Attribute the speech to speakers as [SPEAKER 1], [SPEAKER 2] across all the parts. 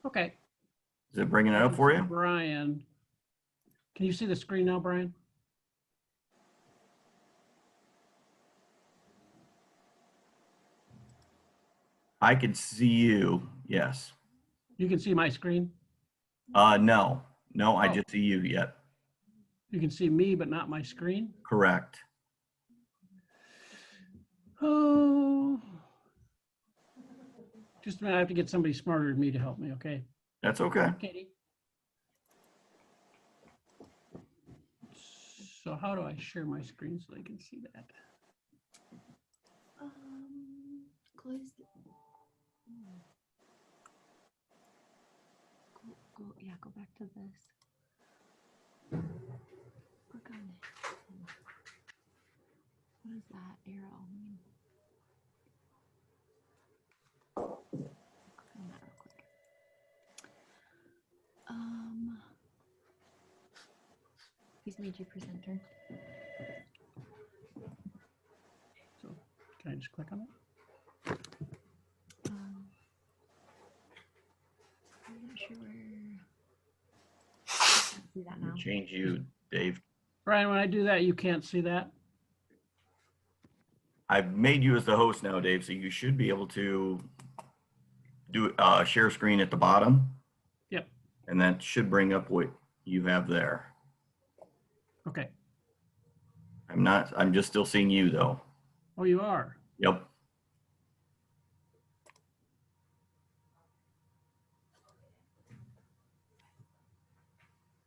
[SPEAKER 1] Okay.
[SPEAKER 2] Is it bringing it up for you?
[SPEAKER 1] Brian, can you see the screen now, Brian?
[SPEAKER 2] I can see you. Yes.
[SPEAKER 1] You can see my screen?
[SPEAKER 2] No, I
[SPEAKER 1] Oh.
[SPEAKER 2] just see you yet.
[SPEAKER 1] You can see me, but not my screen?
[SPEAKER 2] Correct.
[SPEAKER 1] Oh. Just a minute, I have to get somebody smarter than me to help me, okay?
[SPEAKER 2] That's okay.
[SPEAKER 1] Katie? So how do I share my screen so they can see that?
[SPEAKER 3] Close. Go back to this. Click on it. What is that arrow mean? Click on that real quick. He's made you presenter.
[SPEAKER 1] So can I just click on it?
[SPEAKER 3] I'm not sure where. I can't see that now.
[SPEAKER 2] Change you, Dave.
[SPEAKER 1] Brian, when I do that, you can't see that?
[SPEAKER 2] I've made you as the host now, Dave, so you should be able to do share screen at the bottom.
[SPEAKER 1] Yep.
[SPEAKER 2] And that should bring up what you have there.
[SPEAKER 1] Okay.
[SPEAKER 2] I'm just still seeing you though.
[SPEAKER 1] Oh, you are?
[SPEAKER 2] Yep.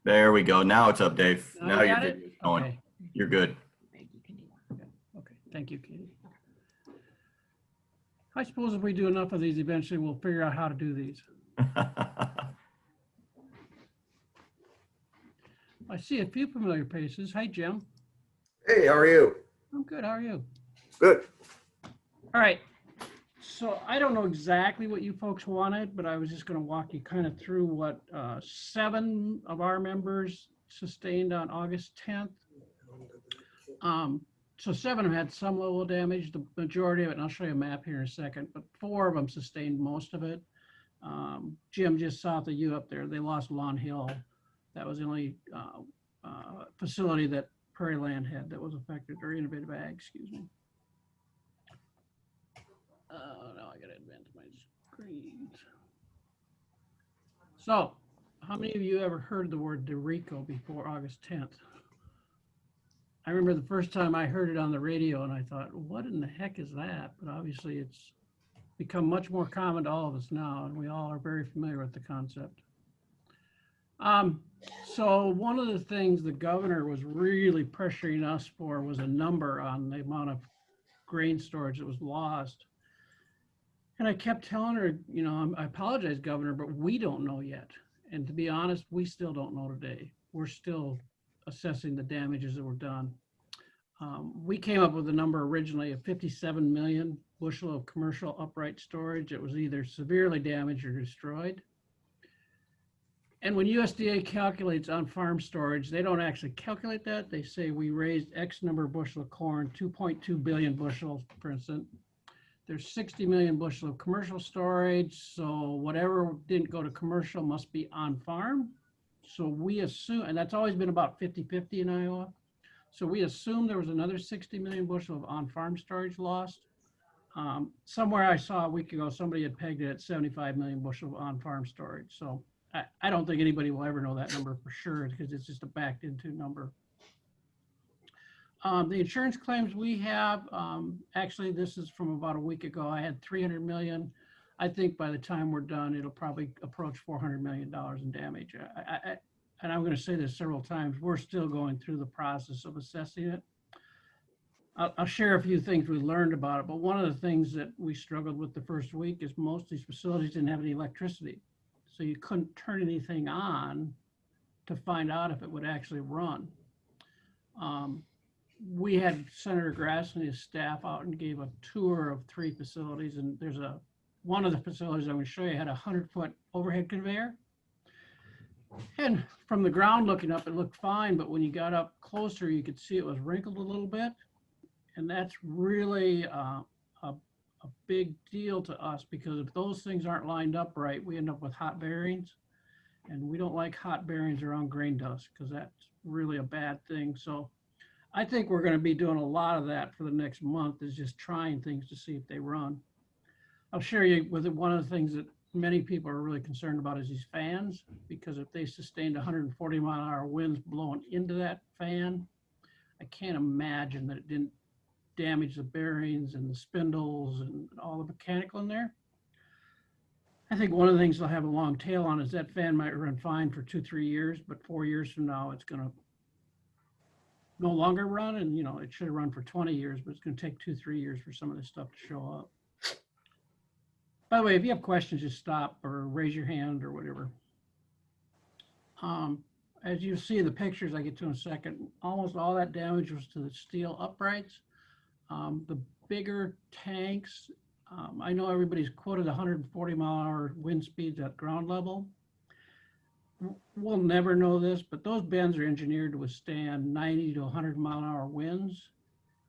[SPEAKER 2] There we go. Now it's up, Dave. Now your video's going.
[SPEAKER 1] Okay.
[SPEAKER 2] You're good.
[SPEAKER 1] Okay. Thank you, Katie. I suppose if we do enough of these, eventually we'll figure out how to do these. I see a few familiar faces. Hi, Jim.
[SPEAKER 4] Hey, how are you?
[SPEAKER 1] I'm good. How are you?
[SPEAKER 4] Good.
[SPEAKER 1] All right. So I don't know exactly what you folks wanted, but I was just going to walk you kind of through what 7 of our members sustained on August 10th. So 7 have had some level of damage, the majority of it, and I'll show you a map here in a second, but 4 of them sustained most of it. Jim, just south of you up there, they lost Lawn Hill. That was the only facility that Prairie Land had that was affected, or Innovative Ag, excuse me. Now I gotta advance my screen. So, how many of you ever heard the word DeRico before August 10th? I remember the first time I heard it on the radio and I thought, what in the heck is that? But obviously it's become much more common to all of us now, and we all are very familiar with the concept. So one of the things the governor was really pressuring us for was a number on the amount of grain storage that was lost. And I kept telling her, you know, I apologize, Governor, but we don't know yet. And to be honest, we still don't know today. We're still assessing the damages that were done. We came up with a number originally of 57 million bushel of commercial upright storage. It was either severely damaged or destroyed. And when USDA calculates on-farm storage, they don't actually calculate that. They say we raised X number of bushel of corn, 2.2 billion bushels, for instance. There's 60 million bushel of commercial storage. So whatever didn't go to commercial must be on-farm. So we assume, and that's always been about 50-50 in Iowa. So we assume there was another 60 million bushel of on-farm storage lost. Somewhere I saw a week ago, somebody had pegged it at 75 million bushel of on-farm storage. So I don't think anybody will ever know that number for sure because it's just a backed into number. The insurance claims we have, actually, this is from about a week ago. I had 300 million. I think by the time we're done, it'll probably approach $400 million in damage. And I'm going to say this several times, we're still going through the process of assessing it. I'll share a few things we learned about it, but one of the things that we struggled with the first week is most of these facilities didn't have any electricity. So you couldn't turn anything on to find out if it would actually run. We had Senator Grass and his staff out and gave a tour of 3 facilities, and there's one of the facilities I'm going to show you had a 100-foot overhead conveyor. And from the ground looking up, it looked fine, but when you got up closer, you could see it was wrinkled a little bit. And that's really a a big deal to us, because if those things aren't lined up right, we end up with hot bearings. And we don't like hot bearings around grain dust, because that's really a bad thing. So I think we're going to be doing a lot of that for the next month, is just trying things to see if they run. I'll share you with one of the things that many people are really concerned about is these fans, because if they sustained 140-mile-an-hour winds blowing into that fan, I can't imagine that it didn't damage the bearings and the spindles and all the mechanical in there. I think one of the things they'll have a long tail on is that fan might run fine for 2-3 years, but 4 years from now, it's going to no longer run. And, you know, it should have run for 20 years, but it's going to take 2-3 years for some of this stuff to show up. By the way, if you have questions, just stop or raise your hand or whatever. As you see in the pictures I get to in a second, almost all that damage was to the steel uprights. The bigger tanks, I know everybody's quoted 140-mile-an-hour wind speeds at ground level. We'll never know this, but those bends are engineered to withstand 90 to 100-mile-an-hour winds.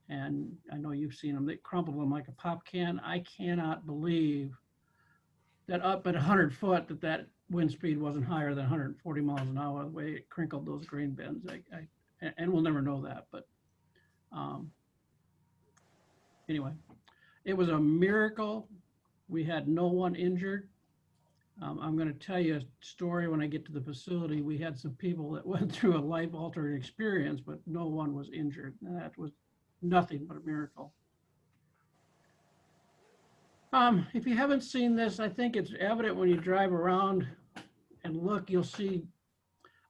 [SPEAKER 1] And I know you've seen them, they crumple them like a pop can. I cannot believe that up at 100 foot that wind speed wasn't higher than 140 miles an hour, the way it crinkled those grain bends. And we'll never know that, but anyway, it was a miracle. We had no one injured. I'm going to tell you a story when I get to the facility. We had some people that went through a life-altering experience, but no one was injured. And that was nothing but a miracle. If you haven't seen this, I think it's evident when you drive around and look, you'll see,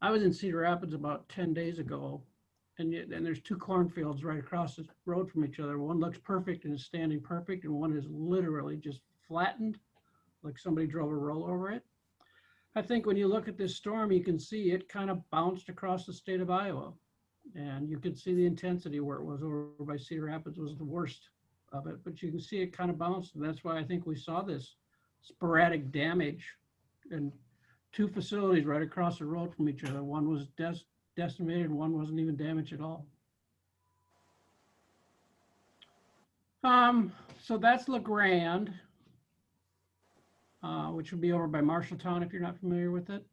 [SPEAKER 1] I was in Cedar Rapids about 10 days ago, and there's two cornfields right across the road from each other. One looks perfect and is standing perfect, and one is literally just flattened, like somebody drove a roll over it. I think when you look at this storm, you can see it kind of bounced across the state of Iowa, and you could see the intensity where it was over by Cedar Rapids was the worst of it, but you can see it kind of bounced, and that's why I think we saw this sporadic damage in two facilities right across the road from each other. One was decimated and one wasn't even damaged at all. So that's LeGrand, which would be over by Marshalltown if you're not familiar with it.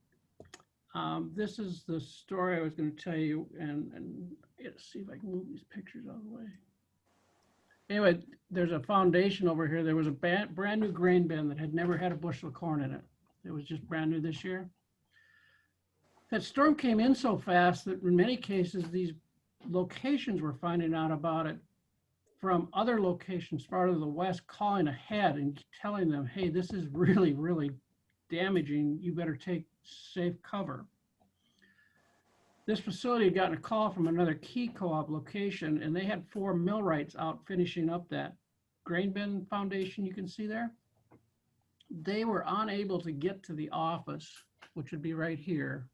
[SPEAKER 1] This is the story I was going to tell you, and let's see if I can move these pictures out of the way. Anyway, there's a foundation over here. There was a brand new grain bin that had never had a bushel of corn in it. It was just brand new this year. That storm came in so fast that in many cases, these locations were finding out about it from other locations farther to the west, calling ahead and telling them, hey, this is really, really damaging. You better take safe cover. This facility had gotten a call from another key co-op location, and they had 4 millwrights out finishing up that grain bin foundation you can see there. They were unable to get to the office, which would be right here,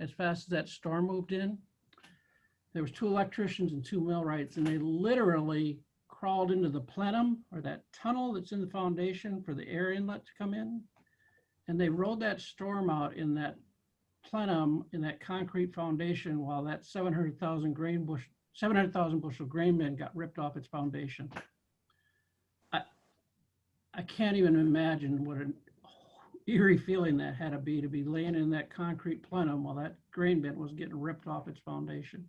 [SPEAKER 1] as fast as that storm moved in. There was 2 electricians and 2 millwrights, and they literally crawled into the plenum, or that tunnel that's in the foundation for the air inlet to come in. And they rode that storm out in that plenum, in that concrete foundation, while that 700,000 bushel grain bin got ripped off its foundation. I can't even imagine what an eerie feeling that had to be laying in that concrete plenum while that grain bin was getting ripped off its foundation.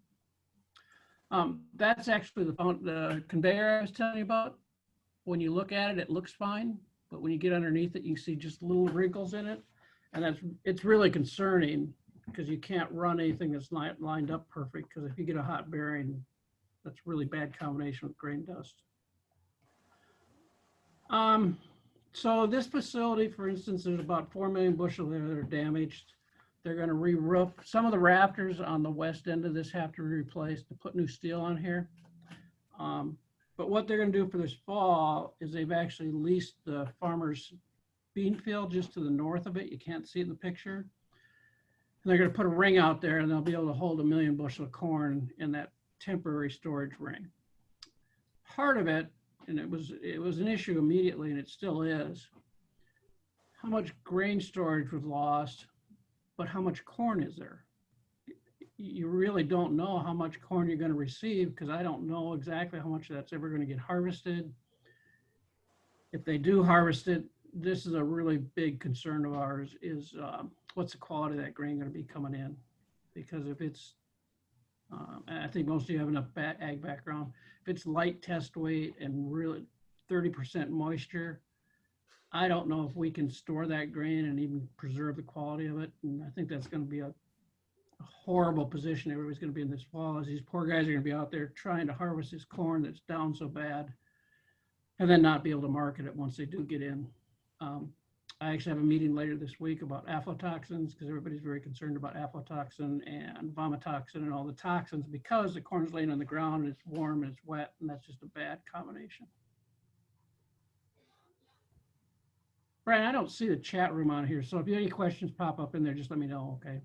[SPEAKER 1] That's actually the conveyor I was telling you about. When you look at it, it looks fine, but when you get underneath it, you see just little wrinkles in it. And it's really concerning, because you can't run anything that's not lined up perfect, because if you get a hot bearing, that's really bad combination with grain dust. So this facility, for instance, there's about 4 million bushel there that are damaged. They're going to re-roof. Some of the rafters on the west end of this have to be replaced to put new steel on here. But what they're going to do for this fall is they've actually leased the farmer's bean field just to the north of it. You can't see it in the picture. And they're going to put a ring out there, and they'll be able to hold 1 million bushel of corn in that temporary storage ring. Part of it, and it was an issue immediately, and it still is, how much grain storage was lost, but how much corn is there? You really don't know how much corn you're going to receive, because I don't know exactly how much of that's ever going to get harvested. if they do harvest it, this is a really big concern of ours is what's the quality of that grain going to be coming in? Because if it's, and I think most of you have enough ag background, if it's light test weight and really 30% moisture, I don't know if we can store that grain and even preserve the quality of it. And I think that's going to be a horrible position everybody's going to be in this fall, as these poor guys are going to be out there trying to harvest this corn that's down so bad and then not be able to market it once they do get in. I actually have a meeting later this week about aflatoxins because everybody's very concerned about aflatoxin and vomitoxin and all the toxins because the corn's laying on the ground and it's warm and it's wet, and that's just a bad combination. Brian, I don't see the chat room on here, so if you have any questions pop up in there, just let me know, okay?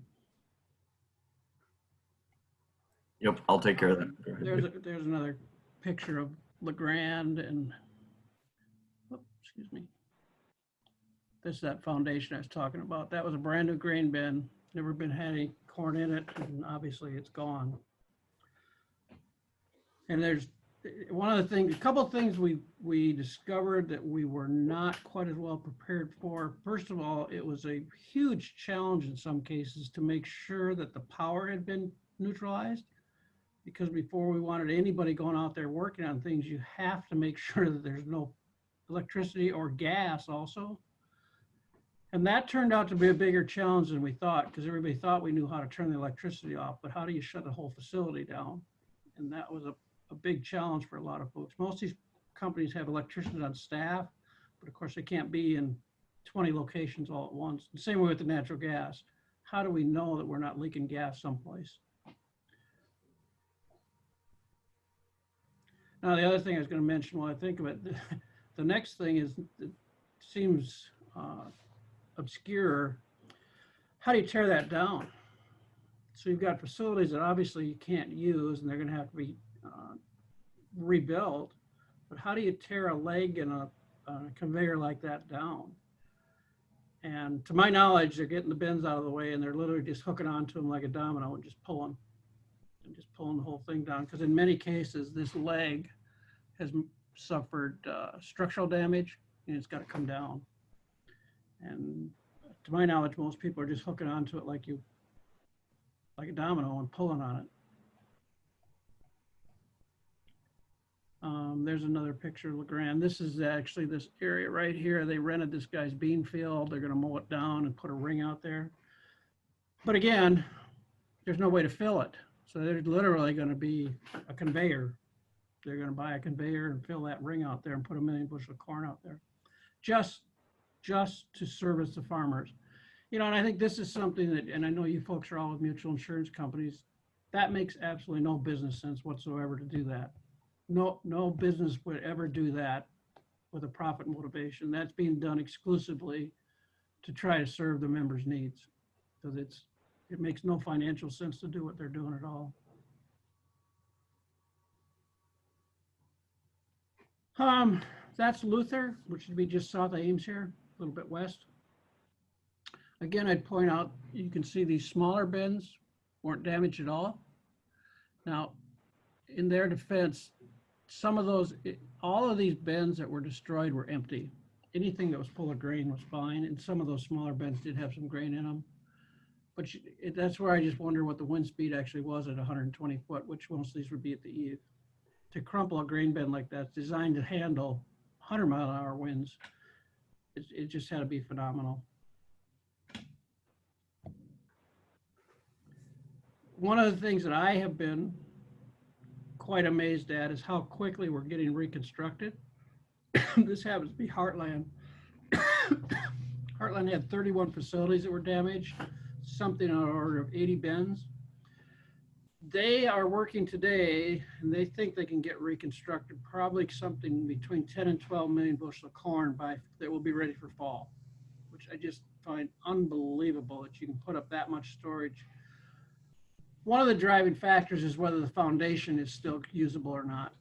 [SPEAKER 2] Yep, I'll take care of that.
[SPEAKER 1] There's another picture of LeGrand and, oh, excuse me. This is that foundation I was talking about. That was a brand new grain bin, never been had any corn in it, and obviously it's gone. And there's one of the things, a couple of things we discovered that we were not quite as well prepared for. First of all, it was a huge challenge in some cases to make sure that the power had been neutralized, because before we wanted anybody going out there working on things, you have to make sure that there's no electricity or gas also. And that turned out to be a bigger challenge than we thought, because everybody thought we knew how to turn the electricity off, but how do you shut the whole facility down? And that was a big challenge for a lot of folks. Most of these companies have electricians on staff, but of course they can't be in 20 locations all at once. The same way with the natural gas. How do we know that we're not leaking gas someplace? Now, the other thing I was going to mention while I think of it, the next thing is, it seems obscure. How do you tear that down? So you've got facilities that obviously you can't use and they're going to have to be rebuilt, but how do you tear a leg in a conveyor like that down? And to my knowledge, they're getting the bins out of the way and they're literally just hooking onto them like a domino and just pulling the whole thing down. Because in many cases, this leg has suffered structural damage and it's got to come down. And to my knowledge, most people are just hooking onto it like a domino and pulling on it. There's another picture of LeGrand. This is actually this area right here. They rented this guy's bean field. They're going to mow it down and put a ring out there. But again, there's no way to fill it. So there's literally going to be a conveyor. They're going to buy a conveyor and fill that ring out there and put 1 million bushels of corn out there, just to service the farmers. You know, and I think this is something that, and I know you folks are all with mutual insurance companies, that makes absolutely no business sense whatsoever to do that. No business would ever do that with a profit motivation. That's being done exclusively to try to serve the members' needs. Because it makes no financial sense to do what they're doing at all. That's Luther, which would be just south of Ames here, a little bit west. Again, I'd point out, you can see these smaller bins weren't damaged at all. Now, in their defense, some of those, all of these bins that were destroyed were empty. Anything that was full of grain was fine, and some of those smaller bins did have some grain in them. But that's where I just wonder what the wind speed actually was at 120 foot, which most of these would be at the eve. To crumple a grain bin like that, it's designed to handle 100-mile-an-hour winds. It just had to be phenomenal. One of the things that I have been quite amazed at is how quickly we're getting reconstructed. This happens to be Heartland. Heartland had 31 facilities that were damaged, something on the order of 80 bins. They are working today, and they think they can get reconstructed probably something between 10 and 12 million bushels of corn that will be ready for fall, which I just find unbelievable that you can put up that much storage. One of the driving factors is whether the foundation is still usable or not.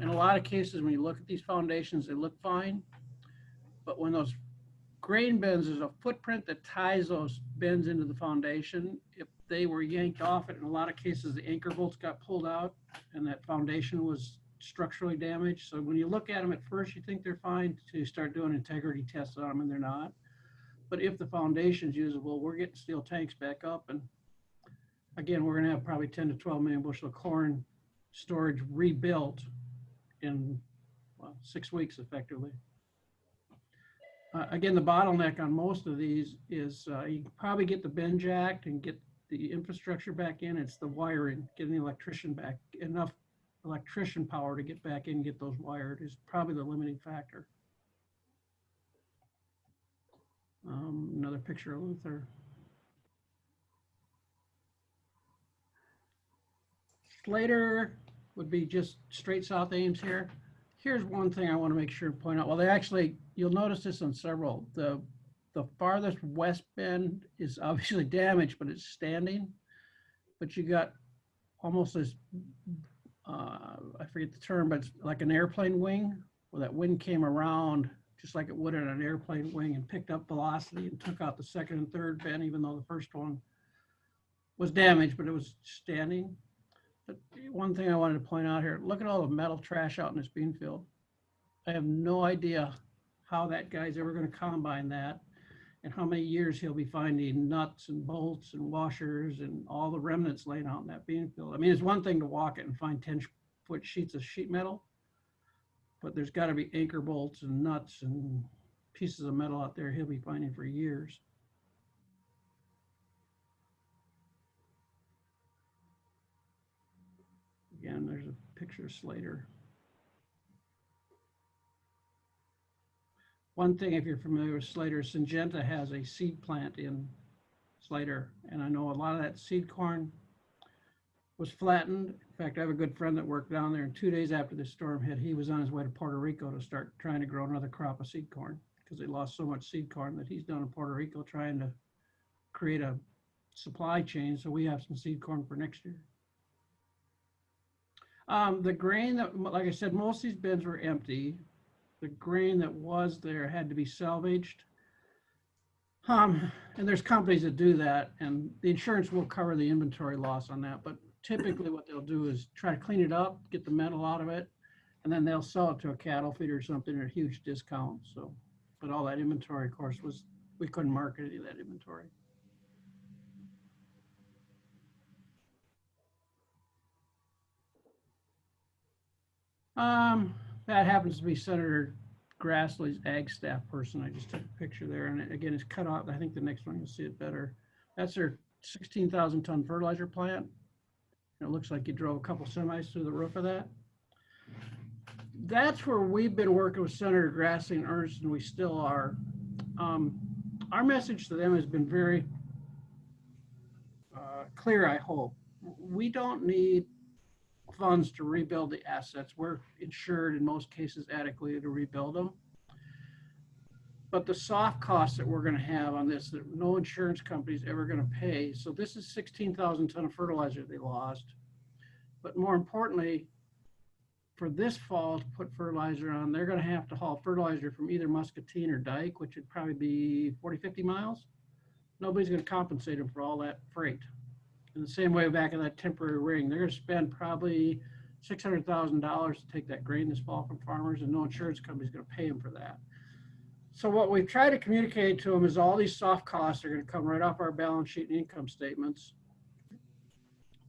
[SPEAKER 1] In a lot of cases, when you look at these foundations, they look fine. But when those grain bins, there's a footprint that ties those bins into the foundation. If they were yanked off it, in a lot of cases, the anchor bolts got pulled out and that foundation was structurally damaged. So when you look at them at first, you think they're fine, so you start doing integrity tests on them and they're not. But if the foundation's usable, we're getting steel tanks back up. And again, we're gonna have probably 10 to 12 million bushel of corn storage rebuilt in, well, 6 weeks effectively. Again, the bottleneck on most of these is you can probably get the bin jacked and get the infrastructure back in. It's the wiring, getting the electrician back, enough electrician power to get back in and get those wired is probably the limiting factor. Another picture of Luther. Slater would be just straight south Ames here. Here's one thing I want to make sure to point out. Well, they actually, you'll notice this on several. The farthest west bend is obviously damaged, but it's standing. But you got almost this, I forget the term, but it's like an airplane wing, where that wind came around just like it would in an airplane wing and picked up velocity and took out the second and third bend, even though the first one was damaged, but it was standing. But one thing I wanted to point out here, look at all the metal trash out in this bean field. I have no idea how that guy's ever going to combine that and how many years he'll be finding nuts and bolts and washers and all the remnants laying out in that bean field. I mean, it's one thing to walk it and find 10-foot sheets of sheet metal, but there's got to be anchor bolts and nuts and pieces of metal out there he'll be finding for years. Again, there's a picture of Slater. One thing, if you're familiar with Slater, Syngenta has a seed plant in Slater, and I know a lot of that seed corn was flattened. In fact, I have a good friend that worked down there, and 2 days after the storm hit, he was on his way to Puerto Rico to start trying to grow another crop of seed corn because they lost so much seed corn that he's down in Puerto Rico trying to create a supply chain so we have some seed corn for next year. The grain that, like I said, most of these bins were empty. The grain that was there had to be salvaged. And there's companies that do that, and the insurance will cover the inventory loss on that. But typically what they'll do is try to clean it up, get the metal out of it, and then they'll sell it to a cattle feeder or something at a huge discount. So, but all that inventory, of course, was, we couldn't market any of that inventory. That happens to be Senator Grassley's ag staff person. I just took a picture there, and again, it's cut off. I think the next one you'll see it better. That's their 16,000 ton fertilizer plant. It looks like you drove a couple semis through the roof of that. That's where we've been working with Senator Grassley and Ernst, and we still are. Our message to them has been very clear, I hope. We don't need funds to rebuild the assets. We're insured in most cases adequately to rebuild them. But the soft costs that we're going to have on this, that no insurance company is ever going to pay. So this is 16,000 ton of fertilizer they lost. But more importantly, for this fall to put fertilizer on, they're going to have to haul fertilizer from either Muscatine or Dyke, which would probably be 40, 50 miles. Nobody's going to compensate them for all that freight. In the same way, back in that temporary ring, they're going to spend probably $600,000 to take that grain this fall from farmers, and no insurance company is going to pay them for that. So what we've tried to communicate to them is all these soft costs are going to come right off our balance sheet and income statements.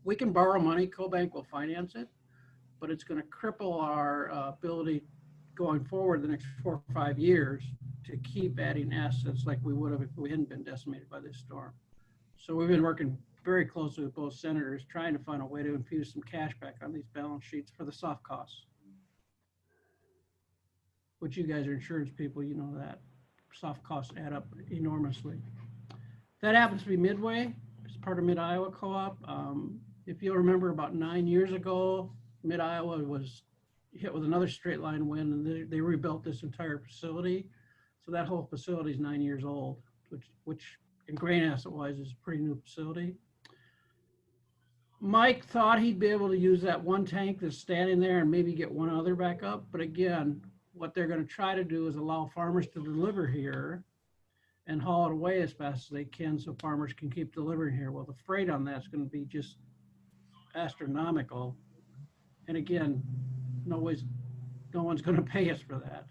[SPEAKER 1] We can borrow money, CoBank will finance it, but it's going to cripple our ability going forward the next 4 or 5 years to keep adding assets like we would have if we hadn't been decimated by this storm. So we've been working very closely with both senators, trying to find a way to infuse some cash back on these balance sheets for the soft costs. Which you guys are insurance people, you know that. Soft costs add up enormously. That happens to be Midway. It's part of Mid-Iowa Co-op. If you'll remember, about 9 years ago, Mid-Iowa was hit with another straight line wind, and they rebuilt this entire facility. So that whole facility is 9 years old, which in grain asset wise is a pretty new facility. Mike thought he'd be able to use that one tank that's standing there and maybe get one other back up. But again, what they're going to try to do is allow farmers to deliver here and haul it away as fast as they can so farmers can keep delivering here. Well, the freight on that's going to be just astronomical. And again, no one's going to pay us for that.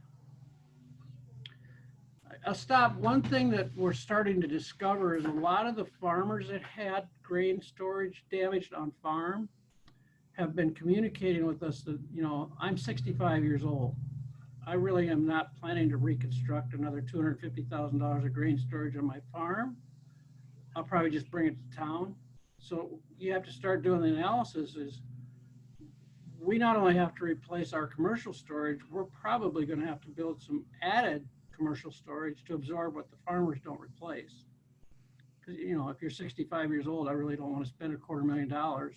[SPEAKER 1] I'll stop. One thing that we're starting to discover is a lot of the farmers that had grain storage damaged on farm have been communicating with us that, you know, I'm 65 years old. I really am not planning to reconstruct another $250,000 of grain storage on my farm. I'll probably just bring it to town. So you have to start doing the analysis is we not only have to replace our commercial storage, we're probably going to have to build some added commercial storage to absorb what the farmers don't replace. Because, you know, if you're 65 years old, I really don't want to spend $250,000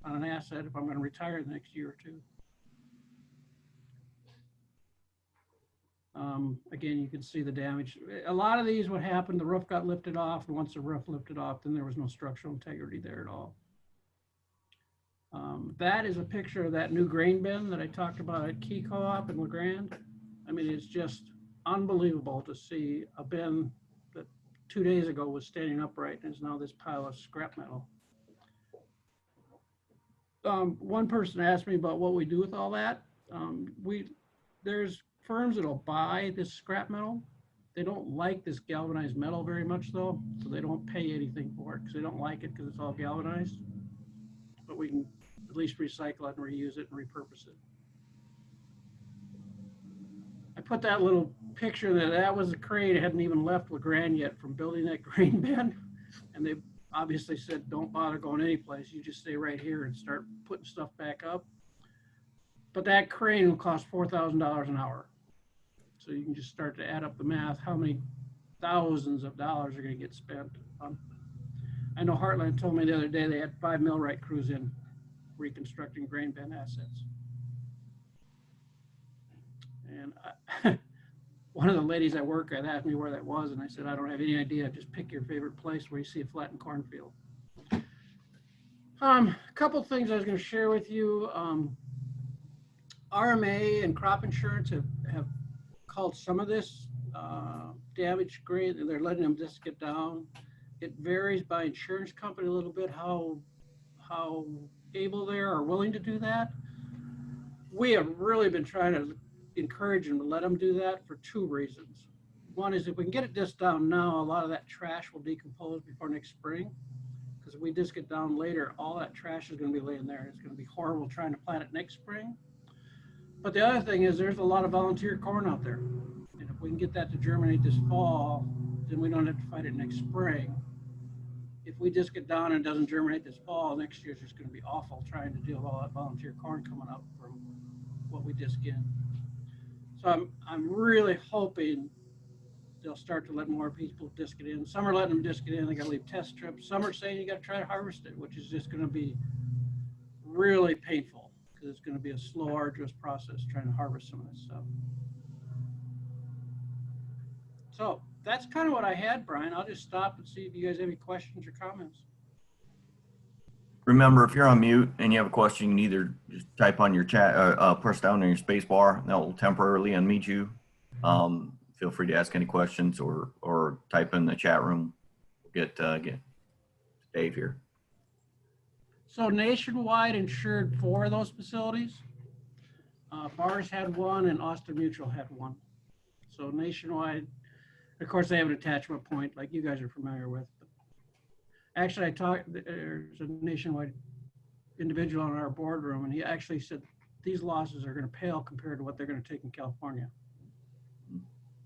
[SPEAKER 1] on an asset if I'm going to retire the next year or two. Again, you can see the damage. A lot of these, what happened, the roof got lifted off, and once the roof lifted off, then there was no structural integrity there at all. That is a picture of that new grain bin that I talked about at Key Co-op in LeGrand. I mean, it's just unbelievable to see a bin that 2 days ago was standing upright and is now this pile of scrap metal. One person asked me about what we do with all that. There's firms that'll buy this scrap metal. They don't like this galvanized metal very much though, so they don't pay anything for it because they don't like it because it's all galvanized. But we can at least recycle it and reuse it and repurpose it. I put that little picture that was a crane. It hadn't even left LeGrand yet from building that grain bin. And they obviously said, don't bother going anyplace. You just stay right here and start putting stuff back up. But that crane will cost $4,000 an hour. So you can just start to add up the math, how many thousands of dollars are going to get spent on. I know Heartland told me the other day they had 5 millwright crews in reconstructing grain bin assets. And one of the ladies at work had asked me where that was, and I said, I don't have any idea. Just pick your favorite place where you see a flattened cornfield. A couple of things I was going to share with you. RMA and crop insurance have called some of this damaged grain, and they're letting them just get down. It varies by insurance company a little bit how able they are or willing to do that. We have really been trying to encourage them to let them do that for 2 reasons. One is if we can get it disc down now, a lot of that trash will decompose before next spring. Because if we disc it down later, all that trash is going to be laying there. It's going to be horrible trying to plant it next spring. But the other thing is there's a lot of volunteer corn out there. And if we can get that to germinate this fall, then we don't have to fight it next spring. If we disc it down and it doesn't germinate this fall, next year's just going to be awful trying to deal with all that volunteer corn coming up from what we disc in. So I'm really hoping they'll start to let more people disc it in. Some are letting them disc it in. They got to leave test strips. Some are saying you got to try to harvest it, which is just going to be really painful because it's going to be a slow, arduous process trying to harvest some of this stuff. So that's kind of what I had, Brian. I'll just stop and see if you guys have any questions or comments.
[SPEAKER 2] Remember, if you're on mute and you have a question, you can either just type on your chat, press down on your space bar, and that will temporarily unmute you. Feel free to ask any questions or type in the chat room. Get Dave here.
[SPEAKER 1] So Nationwide insured 4 of those facilities. Mars had 1 and Austin Mutual had 1. So Nationwide, of course, they have an attachment point like you guys are familiar with. Actually, there's a Nationwide individual in our boardroom, and he actually said these losses are going to pale compared to what they're going to take in California.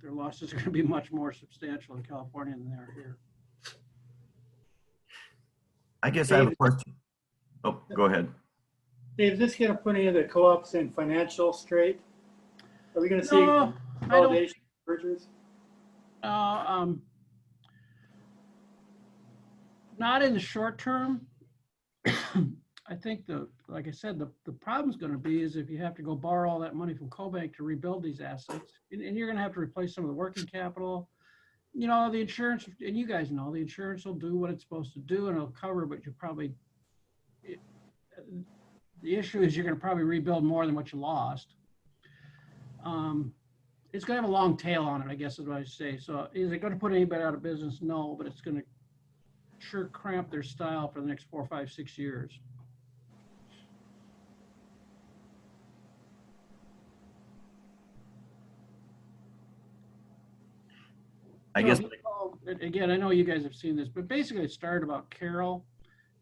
[SPEAKER 1] Their losses are going to be much more substantial in California than they are here.
[SPEAKER 2] I guess I have a question. Oh, go ahead.
[SPEAKER 5] Dave, is this going to put any of the co-ops in financial strait? Are we going to see
[SPEAKER 1] No,
[SPEAKER 5] consolidation mergers?
[SPEAKER 1] Not in the short term. I think like I said, the problem's going to be is if you have to go borrow all that money from CoBank to rebuild these assets, and you're going to have to replace some of the working capital. You know, the insurance, and you guys know, the insurance will do what it's supposed to do and it'll cover, but you probably, the issue is you're going to probably rebuild more than what you lost. It's going to have a long tail on it, I guess is what I say. So is it going to put anybody out of business? No, but it's going to sure cramp their style for the next 4, 5, 6 years.
[SPEAKER 2] I
[SPEAKER 1] No,
[SPEAKER 2] guess,
[SPEAKER 1] again, I know you guys have seen this, but basically it started about Carroll,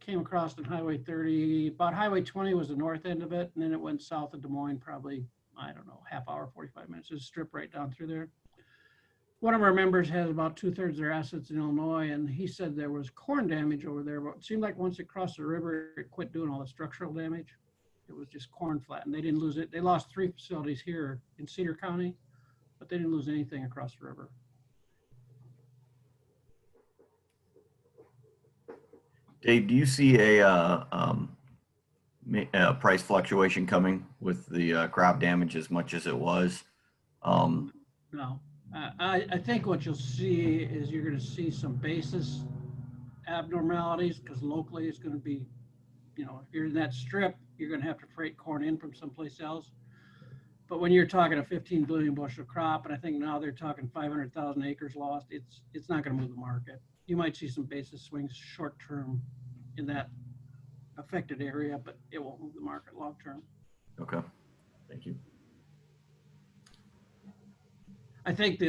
[SPEAKER 1] came across on Highway 30, about Highway 20 was the north end of it, and then it went south of Des Moines, probably, I don't know, half hour, 45 minutes, just strip right down through there. One of our members has about 2/3 of their assets in Illinois, and he said there was corn damage over there, but it seemed like once it crossed the river, it quit doing all the structural damage. It was just corn flat, and they didn't lose it. They lost 3 facilities here in Cedar County, but they didn't lose anything across the river.
[SPEAKER 2] Dave, do you see a price fluctuation coming with the crop damage as much as it was?
[SPEAKER 1] No, I think what you'll see is you're going to see some basis abnormalities because locally it's going to be, you know, if you're in that strip, you're going to have to freight corn in from someplace else. But when you're talking a 15 billion bushel crop, and I think now they're talking 500,000 acres lost, it's not going to move the market. You might see some basis swings short term in that affected area, but it won't move the market long term.
[SPEAKER 2] Okay, thank you.
[SPEAKER 1] I think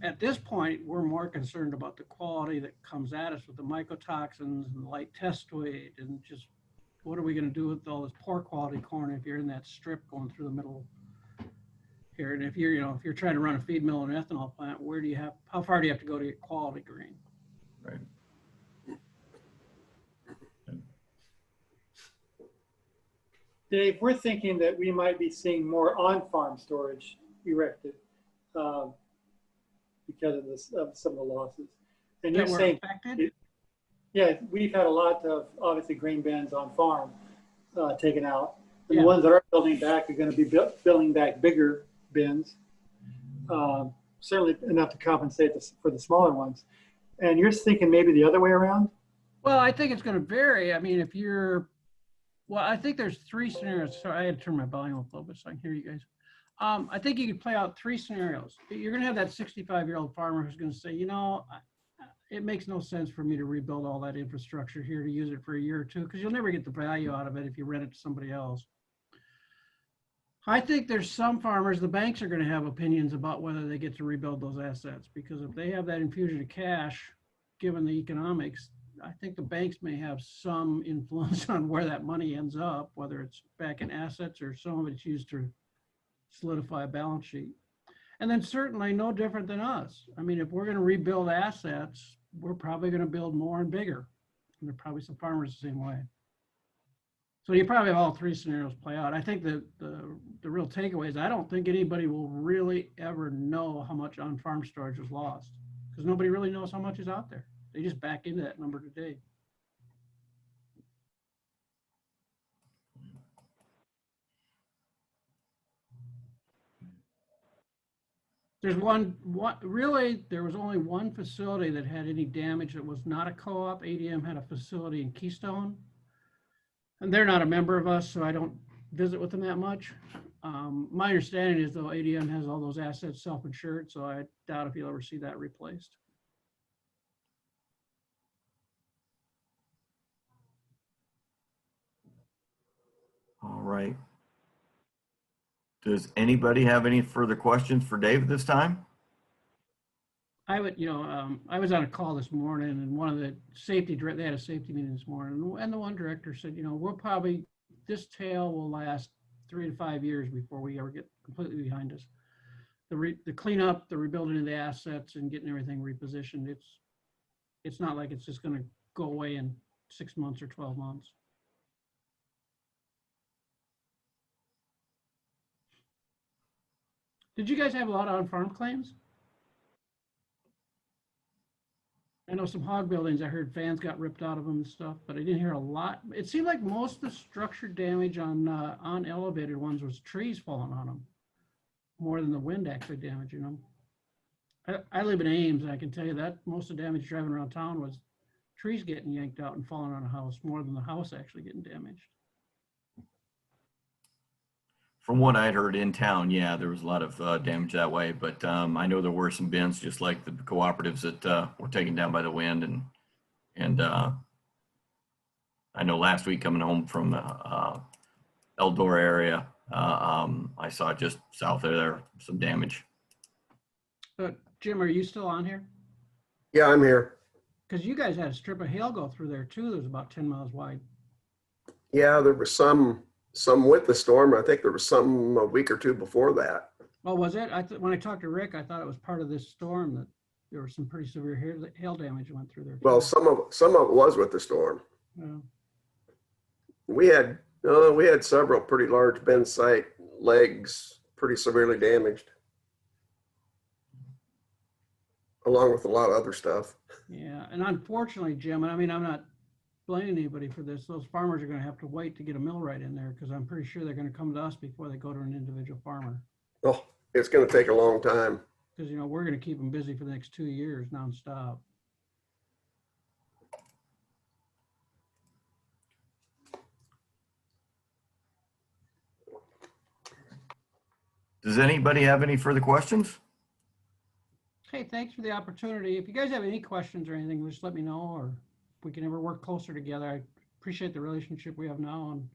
[SPEAKER 1] at this point, we're more concerned about the quality that comes at us with the mycotoxins and the light test weight and just what are we going to do with all this poor quality corn if you're in that strip going through the middle here? And if you're, you know, if you're trying to run a feed mill and ethanol plant, how far do you have to go to get quality grain?
[SPEAKER 2] Right.
[SPEAKER 5] Dave, we're thinking that we might be seeing more on-farm storage erected because of this, of some of the losses. And you're
[SPEAKER 1] That were
[SPEAKER 5] saying,
[SPEAKER 1] affected?
[SPEAKER 5] yeah, we've had a lot of obviously grain bins on farm taken out. And
[SPEAKER 1] Yeah.
[SPEAKER 5] the ones that are building back are going to be building back bigger bins, certainly enough to compensate for the smaller ones. And you're thinking maybe the other way around?
[SPEAKER 1] Well, I think it's going to vary. I mean, well, I think there's 3 scenarios. Sorry, I had to turn my volume up a little bit so I can hear you guys. I think you could play out 3 scenarios. You're going to have that 65-year-old farmer who's going to say, you know, it makes no sense for me to rebuild all that infrastructure here to use it for a year or two because you'll never get the value out of it if you rent it to somebody else. I think there's some farmers, the banks are going to have opinions about whether they get to rebuild those assets because if they have that infusion of cash, given the economics, I think the banks may have some influence on where that money ends up, whether it's back in assets or some of it's used to solidify a balance sheet. And then certainly no different than us. I mean, if we're going to rebuild assets, we're probably going to build more and bigger. And there are probably some farmers the same way. So you probably have all 3 scenarios play out. I think the real takeaway is I don't think anybody will really ever know how much on-farm storage was lost because nobody really knows how much is out there. They just back into that number today. There's really, there was only one facility that had any damage that was not a co-op. ADM had a facility in Keystone. And they're not a member of us, so I don't visit with them that much. My understanding is though ADM has all those assets self-insured, so I doubt if you'll ever see that replaced.
[SPEAKER 2] All right. Does anybody have any further questions for Dave this time?
[SPEAKER 1] I would, I was on a call this morning and one of the they had a safety meeting this morning and the one director said, we'll probably, this tail will last 3 to 5 years before we ever get completely behind us. The cleanup, the rebuilding of the assets and getting everything repositioned, it's not like it's just going to go away in 6 months or 12 months. Did you guys have a lot of on-farm claims? I know some hog buildings, I heard fans got ripped out of them and stuff, but I didn't hear a lot. It seemed like most of the structured damage on elevated ones was trees falling on them, more than the wind actually damaging them. I live in Ames, and I can tell you that most of the damage driving around town was trees getting yanked out and falling on a house, more than the house actually getting damaged.
[SPEAKER 2] From what I'd heard in town, yeah, there was a lot of damage that way, but I know there were some bins just like the cooperatives that were taken down by the wind, and I know last week coming home from Eldora area, I saw just south of there some damage.
[SPEAKER 1] But Jim, are you still on here?
[SPEAKER 4] Yeah, I'm here.
[SPEAKER 1] Because you guys had a strip of hail go through there too. That was about 10 miles wide.
[SPEAKER 4] Yeah, there was some with the storm. I think there was some a week or two before that.
[SPEAKER 1] Oh, was it? When I talked to Rick, I thought it was part of this storm that there was some pretty severe hail damage that went through there.
[SPEAKER 4] Well,
[SPEAKER 1] too.
[SPEAKER 4] some of it was with the storm.
[SPEAKER 1] Yeah.
[SPEAKER 4] We had several pretty large bend site legs pretty severely damaged, along with a lot of other stuff.
[SPEAKER 1] Yeah, and unfortunately, Jim, and I mean, I'm not blaming anybody for this. Those farmers are going to have to wait to get a millwright in there because I'm pretty sure they're going to come to us before they go to an individual farmer.
[SPEAKER 4] Oh, it's going to take a long time.
[SPEAKER 1] Because, you know, we're going to keep them busy for the next 2 years nonstop.
[SPEAKER 2] Does anybody have any further questions?
[SPEAKER 1] Hey, thanks for the opportunity. If you guys have any questions or anything, just let me know, or if we can ever work closer together. I appreciate the relationship we have now and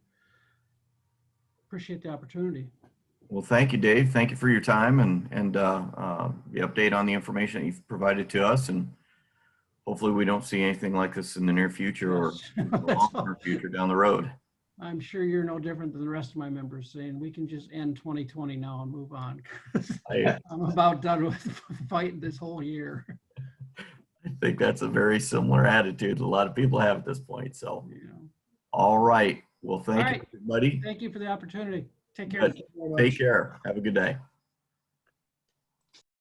[SPEAKER 1] appreciate the opportunity.
[SPEAKER 2] Well, thank you, Dave. Thank you for your time and the update on the information that you've provided to us. And hopefully we don't see anything like this in the near future or the longer future down the road.
[SPEAKER 1] I'm sure you're no different than the rest of my members saying we can just end 2020 now and move on. I'm about done with fighting this whole year.
[SPEAKER 2] I think that's a very similar attitude a lot of people have at this point. So,
[SPEAKER 1] You know.
[SPEAKER 2] all right. Well, thank
[SPEAKER 1] All
[SPEAKER 2] you,
[SPEAKER 1] right.
[SPEAKER 2] everybody.
[SPEAKER 1] Thank you for the opportunity. Take care.
[SPEAKER 2] Good. Take care. Have a good day.